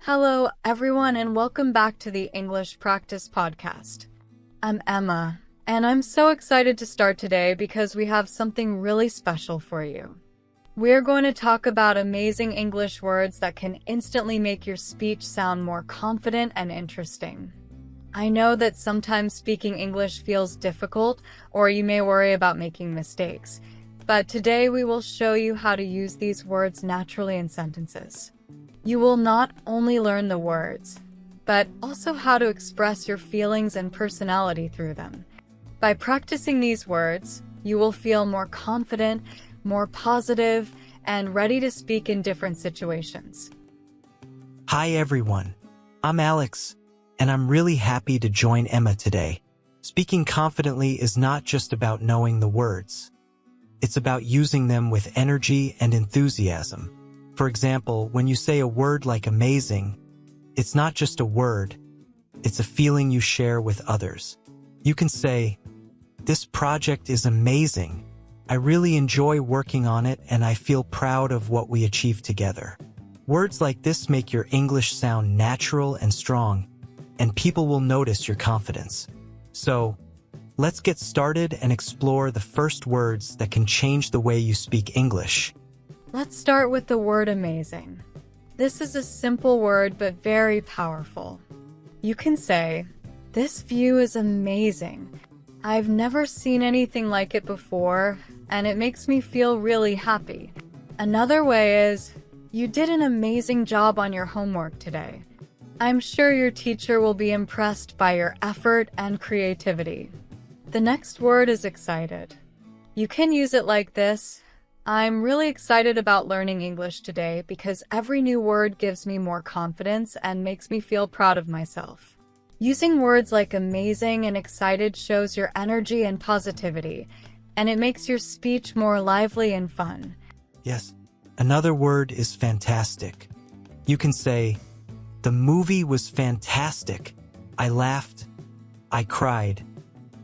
Hello, everyone, and welcome back to the English Practice Podcast. I'm Emma, and I'm so excited to start today because we have something really special for you. We're going to talk about amazing English words that can instantly make your speech sound more confident and interesting. I know that sometimes speaking English feels difficult, or you may worry about making mistakes, but today we will show you how to use these words naturally in sentences. You will not only learn the words, but also how to express your feelings and personality through them. By practicing these words, you will feel more confident, more positive, and ready to speak in different situations. Hi everyone, I'm Alex, and I'm really happy to join Emma today. Speaking confidently is not just about knowing the words. It's about using them with energy and enthusiasm. For example, when you say a word like amazing, it's not just a word, it's a feeling you share with others. You can say, "This project is amazing. I really enjoy working on it and I feel proud of what we achieved together." Words like this make your English sound natural and strong, and people will notice your confidence. So, let's get started and explore the first words that can change the way you speak English. Let's start with the word amazing. This is a simple word but very powerful. You can say, "This view is amazing. I've never seen anything like it before, and it makes me feel really happy." Another way is, "You did an amazing job on your homework today. I'm sure your teacher will be impressed by your effort and creativity." The next word is excited. You can use it like this: "I'm really excited about learning English today because every new word gives me more confidence and makes me feel proud of myself." Using words like amazing and excited shows your energy and positivity, and it makes your speech more lively and fun. Yes, another word is fantastic. You can say, "The movie was fantastic. I laughed, I cried,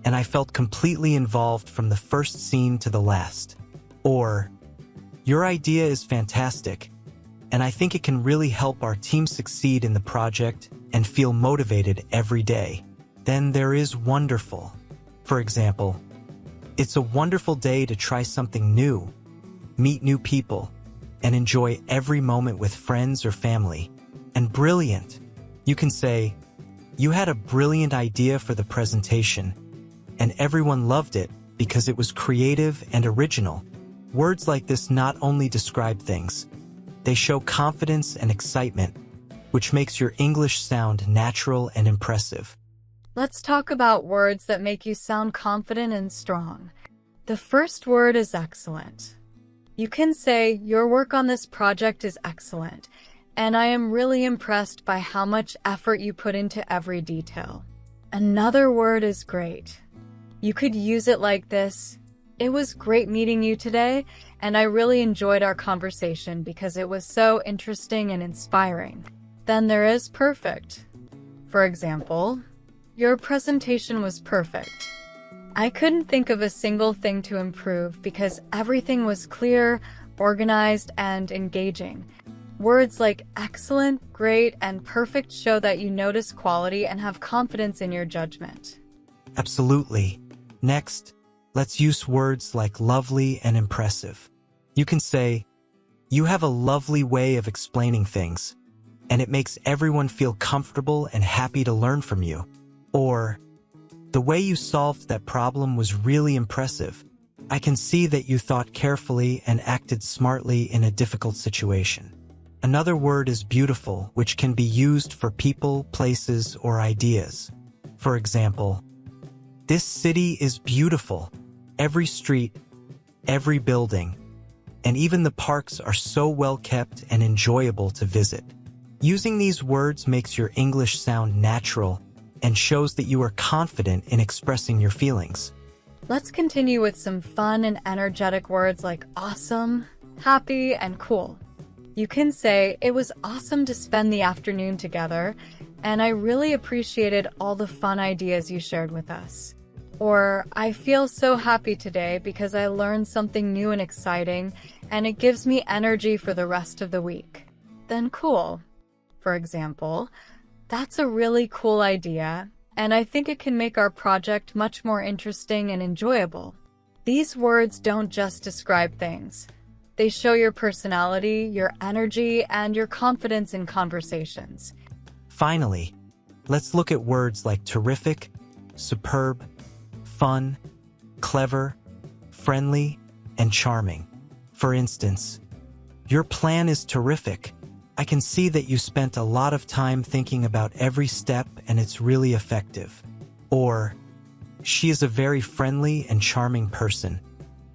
and I felt completely involved from the first scene to the last." Or, "Your idea is fantastic, and I think it can really help our team succeed in the project and feel motivated every day." Then there is wonderful. For example, "It's a wonderful day to try something new, meet new people, and enjoy every moment with friends or family." And brilliant. You can say, "You had a brilliant idea for the presentation, and everyone loved it because it was creative and original." Words like this not only describe things, they show confidence and excitement, which makes your English sound natural and impressive. Let's talk about words that make you sound confident and strong. The first word is excellent. You can say, "Your work on this project is excellent, and I am really impressed by how much effort you put into every detail." Another word is great. You could use it like this: "It was great meeting you today, and I really enjoyed our conversation because it was so interesting and inspiring." Then there is perfect. For example, "Your presentation was perfect. I couldn't think of a single thing to improve because everything was clear, organized, and engaging." Words like excellent, great, and perfect show that you notice quality and have confidence in your judgment. Absolutely. Next, let's use words like lovely and impressive. You can say, "You have a lovely way of explaining things, and it makes everyone feel comfortable and happy to learn from you." Or, "The way you solved that problem was really impressive. I can see that you thought carefully and acted smartly in a difficult situation." Another word is beautiful, which can be used for people, places, or ideas. For example, "This city is beautiful. Every street, every building, and even the parks are so well kept and enjoyable to visit." Using these words makes your English sound natural and shows that you are confident in expressing your feelings. Let's continue with some fun and energetic words like awesome, happy, and cool. You can say, "It was awesome to spend the afternoon together, and I really appreciated all the fun ideas you shared with us." Or, "I feel so happy today because I learned something new and exciting, and it gives me energy for the rest of the week." Then cool. For example, "That's a really cool idea, and I think it can make our project much more interesting and enjoyable." These words don't just describe things. They show your personality, your energy, and your confidence in conversations. Finally, let's look at words like terrific, superb, fun, clever, friendly, and charming. For instance, "Your plan is terrific. I can see that you spent a lot of time thinking about every step and it's really effective." Or, "She is a very friendly and charming person,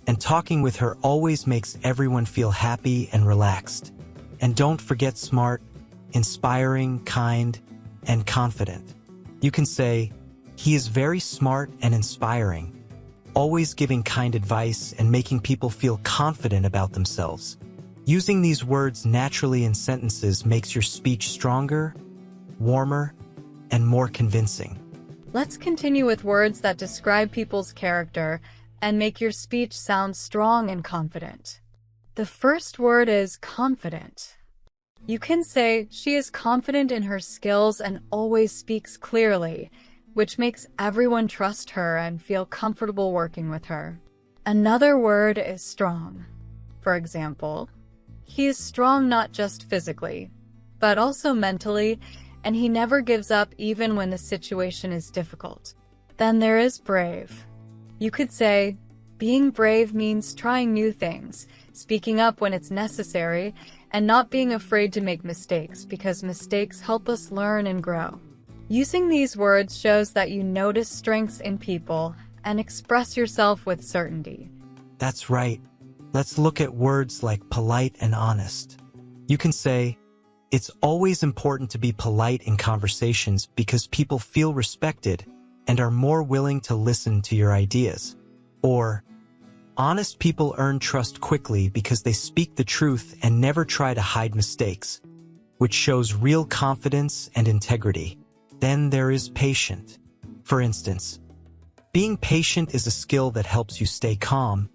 and talking with her always makes everyone feel happy and relaxed." And don't forget smart, inspiring, kind, and confident. You can say, "He is very smart and inspiring, always giving kind advice and making people feel confident about themselves." Using these words naturally in sentences makes your speech stronger, warmer, and more convincing. Let's continue with words that describe people's character and make your speech sound strong and confident. The first word is confident. You can say, "She is confident in her skills and always speaks clearly," which makes everyone trust her and feel comfortable working with her. Another word is strong. For example, "He is strong not just physically, but also mentally, and he never gives up even when the situation is difficult." Then there is brave. You could say, "Being brave means trying new things, speaking up when it's necessary, and not being afraid to make mistakes because mistakes help us learn and grow." Using these words shows that you notice strengths in people and express yourself with certainty. That's right. Let's look at words like polite and honest. You can say, "It's always important to be polite in conversations because people feel respected and are more willing to listen to your ideas." Or, "Honest people earn trust quickly because they speak the truth and never try to hide mistakes," which shows real confidence and integrity. Then there is patient. For instance, being patient is a skill that helps you stay calm,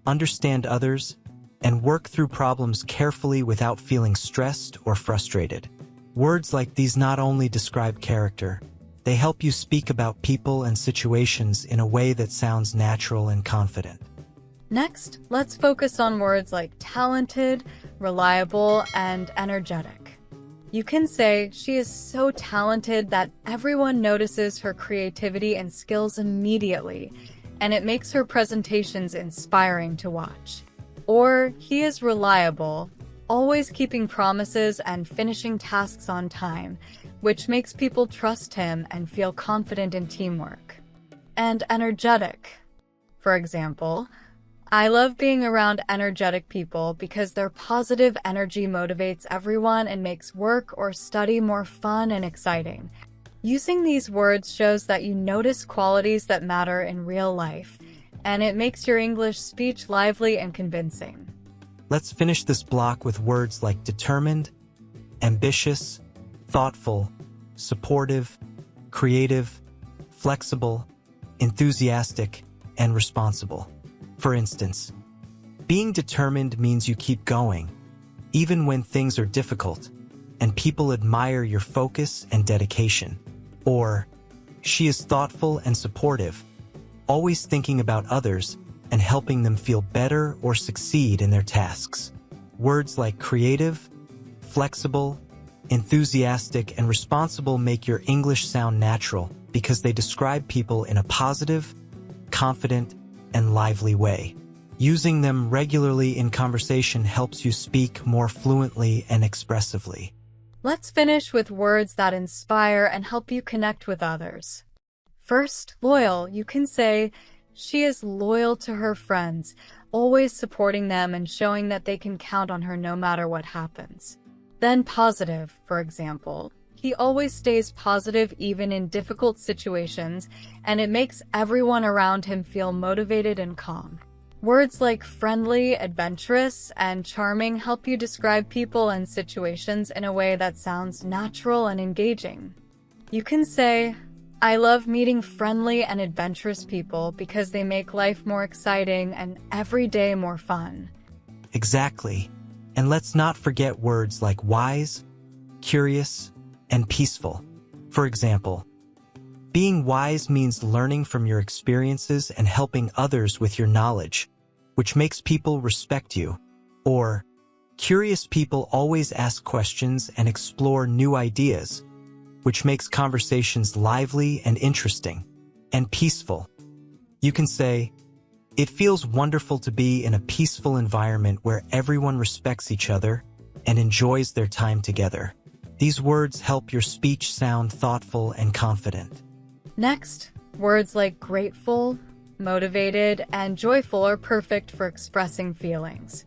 understand others, and work through problems carefully without feeling stressed or frustrated. Words like these not only describe character, they help you speak about people and situations in a way that sounds natural and confident. Next, let's focus on words like talented, reliable, and energetic. You can say, "She is so talented that everyone notices her creativity and skills immediately, and it makes her presentations inspiring to watch." Or, "He is reliable, always keeping promises and finishing tasks on time, which makes people trust him and feel confident in teamwork." And energetic. For example, "I love being around energetic people because their positive energy motivates everyone and makes work or study more fun and exciting." Using these words shows that you notice qualities that matter in real life, and it makes your English speech lively and convincing. Let's finish this block with words like determined, ambitious, thoughtful, supportive, creative, flexible, enthusiastic, and responsible. For instance, being determined means you keep going, even when things are difficult, and people admire your focus and dedication. Or, "She is thoughtful and supportive, always thinking about others and helping them feel better or succeed in their tasks." Words like creative, flexible, enthusiastic, and responsible make your English sound natural because they describe people in a positive, confident, and lively way. Using them regularly in conversation helps you speak more fluently and expressively. Let's finish with words that inspire and help you connect with others. First, loyal. You can say, "She is loyal to her friends, always supporting them and showing that they can count on her no matter what happens." Then positive, for example, "He always stays positive even in difficult situations, and it makes everyone around him feel motivated and calm." Words like friendly, adventurous, and charming help you describe people and situations in a way that sounds natural and engaging. You can say, "I love meeting friendly and adventurous people because they make life more exciting and every day more fun." Exactly. And let's not forget words like wise, curious, and peaceful. For example, being wise means learning from your experiences and helping others with your knowledge, which makes people respect you. Or, curious people always ask questions and explore new ideas, which makes conversations lively and interesting. And peaceful. You can say, it feels wonderful to be in a peaceful environment where everyone respects each other and enjoys their time together. These words help your speech sound thoughtful and confident. Next, words like grateful, motivated, and joyful are perfect for expressing feelings.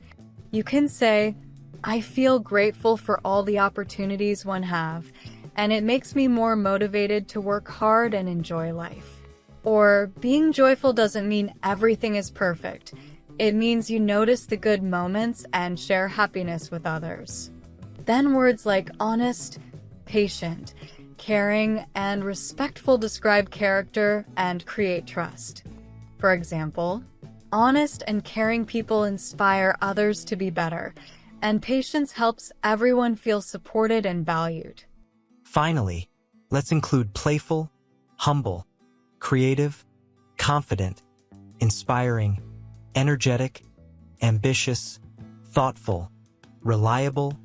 You can say, I feel grateful for all the opportunities one have, and it makes me more motivated to work hard and enjoy life. Or, being joyful doesn't mean everything is perfect. It means you notice the good moments and share happiness with others. Then words like honest, patient, caring, and respectful describe character and create trust. For example, honest and caring people inspire others to be better, and patience helps everyone feel supported and valued. Finally, let's include playful, humble, creative, confident, inspiring, energetic, ambitious, thoughtful, reliable,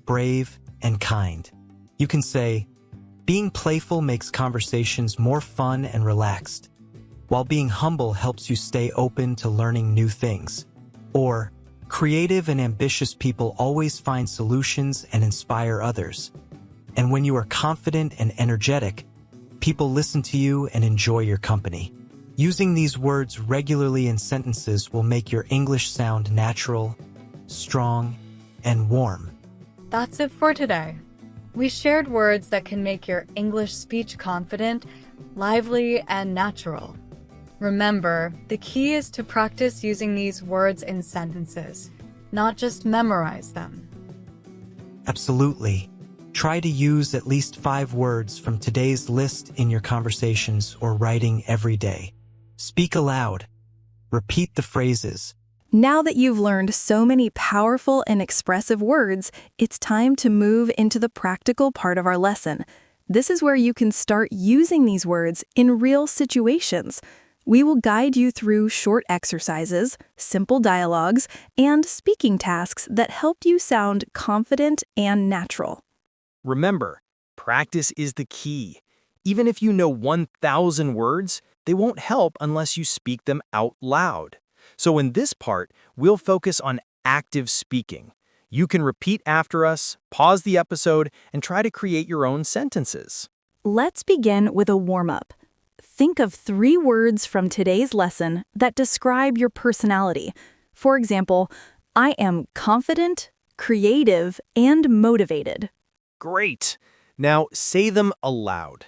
brave, and kind. You can say, being playful makes conversations more fun and relaxed, while being humble helps you stay open to learning new things. Or, creative and ambitious people always find solutions and inspire others. And when you are confident and energetic, people listen to you and enjoy your company. Using these words regularly in sentences will make your English sound natural, strong, and warm. That's it for today. We shared words that can make your English speech confident, lively, and natural. Remember, the key is to practice using these words in sentences, not just memorize them. Absolutely. Try to use at least 5 words from today's list in your conversations or writing every day. Speak aloud. Repeat the phrases. Now that you've learned so many powerful and expressive words, it's time to move into the practical part of our lesson. This is where you can start using these words in real situations. We will guide you through short exercises, simple dialogues, and speaking tasks that help you sound confident and natural. Remember, practice is the key. Even if you know 1,000 words, they won't help unless you speak them out loud. So in this part, we'll focus on active speaking. You can repeat after us, pause the episode, and try to create your own sentences. Let's begin with a warm-up. Think of 3 words from today's lesson that describe your personality. For example, I am confident, creative, and motivated. Great! Now say them aloud.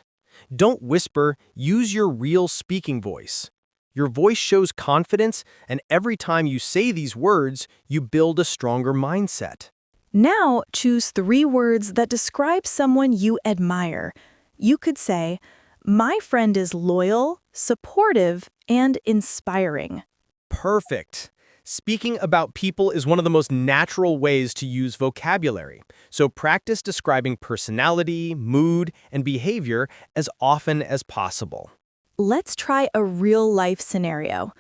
Don't whisper, use your real speaking voice. Your voice shows confidence, and every time you say these words, you build a stronger mindset. Now choose 3 words that describe someone you admire. You could say, my friend is loyal, supportive, and inspiring. Perfect! Speaking about people is one of the most natural ways to use vocabulary, so practice describing personality, mood, and behavior as often as possible. Let's try a real-life scenario.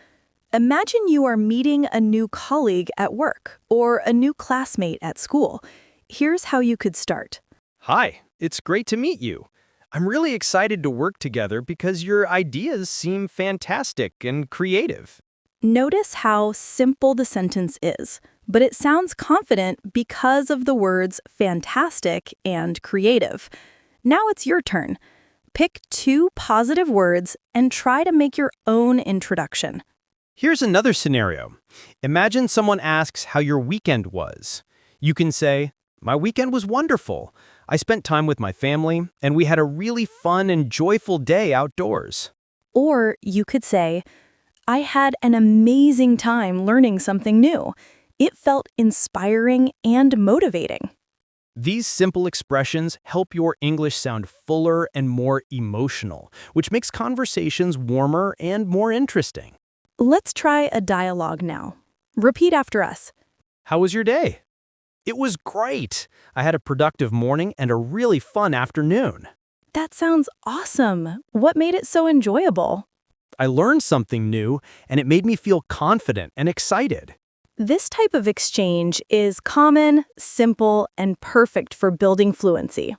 Imagine you are meeting a new colleague at work or a new classmate at school. Here's how you could start. Hi, it's great to meet you. I'm really excited to work together because your ideas seem fantastic and creative. Notice how simple the sentence is, but it sounds confident because of the words fantastic and creative. Now it's your turn. Pick 2 positive words and try to make your own introduction. Here's another scenario. Imagine someone asks how your weekend was. You can say, my weekend was wonderful. I spent time with my family, and we had a really fun and joyful day outdoors. Or you could say, I had an amazing time learning something new. It felt inspiring and motivating. These simple expressions help your English sound fuller and more emotional, which makes conversations warmer and more interesting. Let's try a dialogue now. Repeat after us. How was your day? It was great. I had a productive morning and a really fun afternoon. That sounds awesome. What made it so enjoyable? I learned something new, and it made me feel confident and excited. This type of exchange is common, simple, and perfect for building fluency.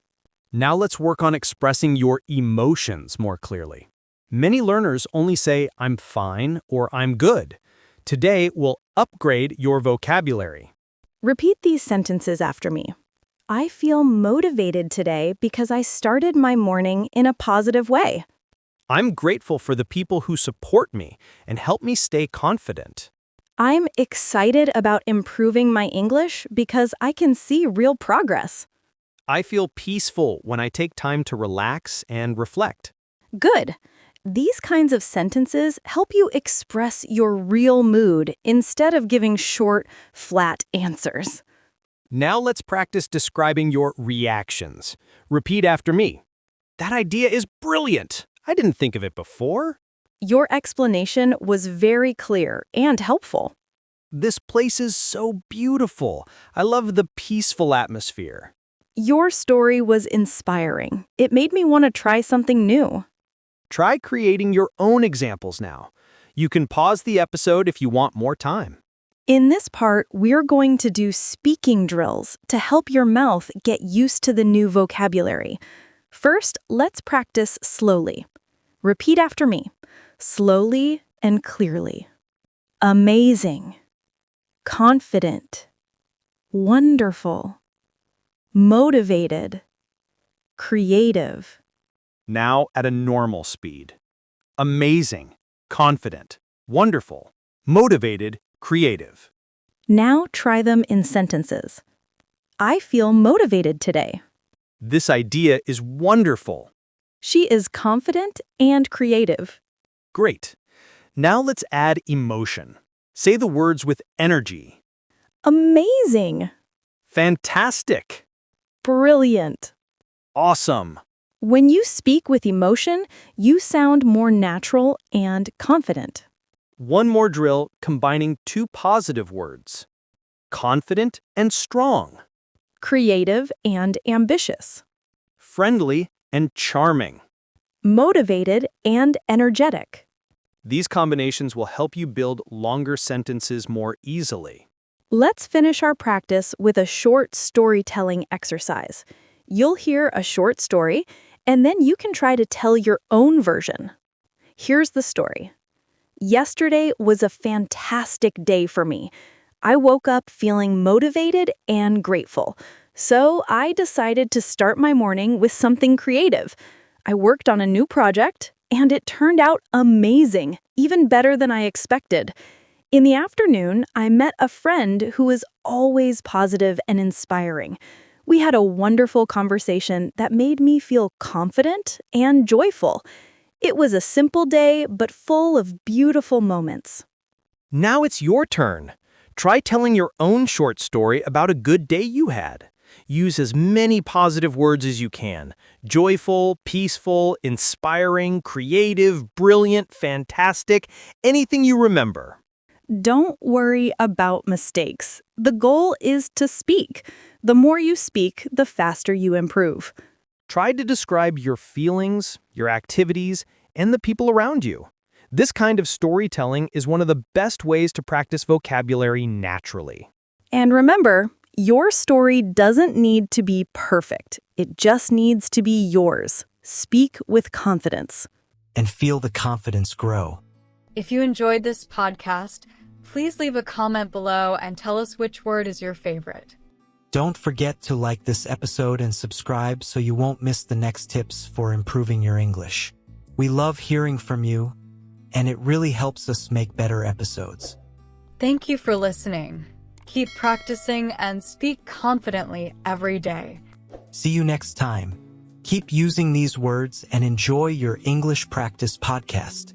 Now let's work on expressing your emotions more clearly. Many learners only say, "I'm fine" or "I'm good." Today, we'll upgrade your vocabulary. Repeat these sentences after me. I feel motivated today because I started my morning in a positive way. I'm grateful for the people who support me and help me stay confident. I'm excited about improving my English because I can see real progress. I feel peaceful when I take time to relax and reflect. Good. These kinds of sentences help you express your real mood instead of giving short, flat answers. Now let's practice describing your reactions. Repeat after me. That idea is brilliant. I didn't think of it before. Your explanation was very clear and helpful. This place is so beautiful. I love the peaceful atmosphere. Your story was inspiring. It made me want to try something new. Try creating your own examples now. You can pause the episode if you want more time. In this part, we're going to do speaking drills to help your mouth get used to the new vocabulary. First, let's practice slowly. Repeat after me, slowly and clearly. Amazing, confident, wonderful, motivated, creative. Now at a normal speed. Amazing, confident, wonderful, motivated, creative. Now try them in sentences. I feel motivated today. This idea is wonderful. She is confident and creative. Great. Now let's add emotion. Say the words with energy. Amazing, Fantastic. brilliant. Awesome. When you speak with emotion, you sound more natural and confident. One more drill combining two positive words. Confident and strong. Creative and ambitious. Friendly and charming. Motivated and energetic. These combinations will help you build longer sentences more easily. Let's finish our practice with a short storytelling exercise. You'll hear a short story, and then you can try to tell your own version. Here's the story. Yesterday was a fantastic day for me. I woke up feeling motivated and grateful, so I decided to start my morning with something creative. I worked on a new project, and it turned out amazing, even better than I expected. In the afternoon, I met a friend who is always positive and inspiring. We had a wonderful conversation that made me feel confident and joyful. It was a simple day, but full of beautiful moments. Now it's your turn. Try telling your own short story about a good day you had. Use as many positive words as you can. Joyful, peaceful, inspiring, creative, brilliant, fantastic, anything you remember. Don't worry about mistakes. The goal is to speak. The more you speak, the faster you improve. Try to describe your feelings, your activities, and the people around you. This kind of storytelling is one of the best ways to practice vocabulary naturally. And remember, your story doesn't need to be perfect. It just needs to be yours. Speak with confidence. And feel the confidence grow. If you enjoyed this podcast, please leave a comment below and tell us which word is your favorite. Don't forget to like this episode and subscribe so you won't miss the next tips for improving your English. We love hearing from you, and it really helps us make better episodes. Thank you for listening. Keep practicing and speak confidently every day. See you next time. Keep using these words and enjoy your English practice podcast.